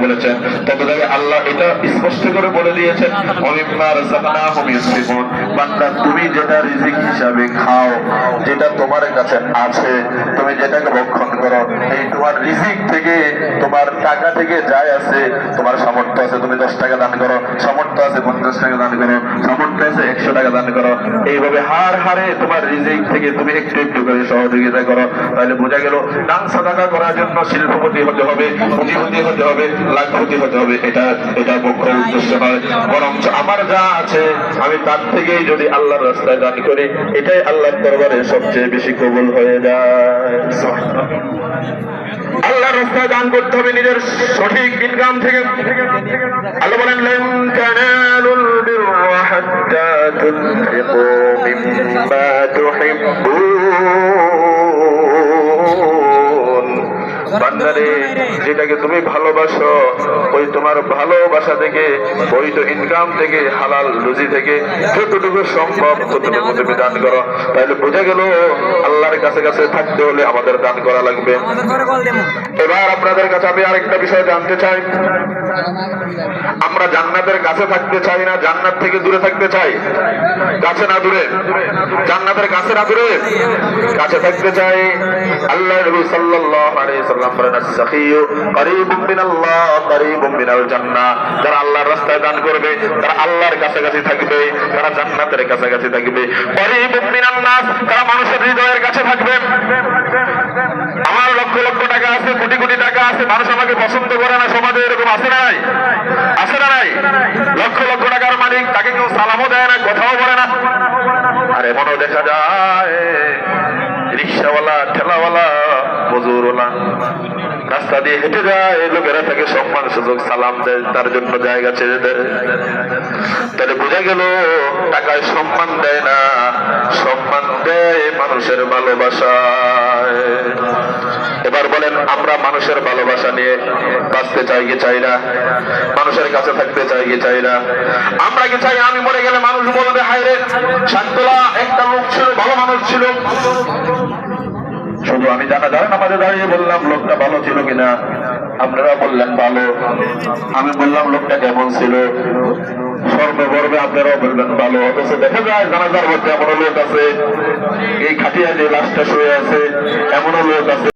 বলেছেন। তবে আল্লাহ এটা স্পষ্ট করে বলে দিয়েছেন, বান্দা তুমি যেটা রিজিক হিসাবে খাও, যেটা তোমার কাছে আছে, তুমি যেটাকে ভক্ষণ করো, এই তোমার রিজিক থেকে, তোমার টাকা থেকে যায় আছে, তোমার সামর্থ্য আছে তুমি 10 টাকা দান করো, সামর্থ্য আছে 50 টাকা দান করো, সামর্থ্য আছে 100 টাকা দান করো, এইভাবে হার হারে তোমার রিজিক থেকে তুমি একটু একটু করে সহযোগিতা করো। তাহলে বোঝা গেল দান সাদাকা করার জন্য শিল্পপতি হতে হবে, পুঁজিপতি হতে হবে, লাখপতি হতে হবে, এটা মুখ্য উদ্দেশ্য নয়। বরং আমার যা আছে আমি তার থেকেই যদি আল্লাহর রাস্তায় দান করি, এটাই আল্লাহর দরবারে সবচেয়ে বেশি কবুল হয়ে যায়। আল্লাহর রাস্তায় দান করতে হবে নিজের সঠিক ইনকাম থেকে। আল্লাহ বলেন, লান তানালুল বিররা হাত্তা তুনফিকু মিম্মা তুহিব্বুন। বান্দারে, যেটাকে তুমি ভালোবাসো, ওই তোমার ভালোবাসা থেকে, ওই তো ইনকাম থেকে, হালাল রুজি থেকে যতটুকু সম্ভব ততটুকু তুমি দান করো। তাহলে বোঝা গেল আল্লাহর কাছে কাছে থাকতে হলে আমাদের দান করা লাগবে। এবার আপনাদের কাছে আমি আরেকটা বিষয় জানতে চাই, আমরা জান্নাতের কাছে থাকতে চাই না জান্নাত থেকে দূরে থাকতে চাই? কাছে না দূরে? জান্নাতের কাছে না দূরে? কাছে থাকতে চাই। আল্লাহ নবী সাল্লাল্লাহু আলাইহি সাল্লাম বলেন, আস-সাখিয়্যু করিবুম মিনাল্লাহ করিবুম মিনাল জান্নাহ। যারা আল্লাহর রাস্তায় দান করবে তারা আল্লাহর কাছাকাছি থাকবে, তারা জান্নাতের কাছাকাছি থাকবে। করিবুম মিনান নাস, তারা মানুষের হৃদয়ের কাছে থাকবে। আমার লক্ষ লক্ষ টাকা আছে, কোটি কোটি টাকা আছে, মানুষ আমাকে পছন্দ করে না, সমাজে এরকম আছে না নাই? আছে না নাই? লক্ষ লক্ষ টাকার মালিক, তাকে কেউ সালামও দেয় না, কথাও বলে না। আর এমনও দেখা যায় রিক্সাওয়ালা, ঠেলাওয়ালা, মজুরওয়ালা রাস্তা দিয়ে হেঁটে যায়, লোকেরা তাকে সম্মান সুযোগ সালাম দেয়, তার জন্য জায়গা ছেড়ে দেয়। তাহলে বোঝা গেল টাকায় সম্মান দেয় না, সম্মান দেয় মানুষের ভালোবাসায়। এবার বলেন, আমরা মানুষের ভালোবাসা নিয়ে বাঁচতে চাই কি চাই না? মানুষের কাছে থাকতে চাই কি চাই না? আমরা কি চাই আমি মরে গেলে মানুষ বলবে, হায় রে শান্তলা একটা লোক ছিল, ভালো মানুষ ছিল। শুধু আমি জানাজার নামাজে দাঁড়িয়ে বললাম লোকটা ভালো ছিল কিনা, আপনারা বললেন ভালো, আমি বললাম লোকটা কেমন ছিল, সর্বগর্বে আপনারাও বলবেন ভালো। অথচ দেখা যায় জানাজার মধ্যে এমনও লোক আছে, এই খাটিয়া যে লাশটা শুয়ে আছে এমনও লোক আছে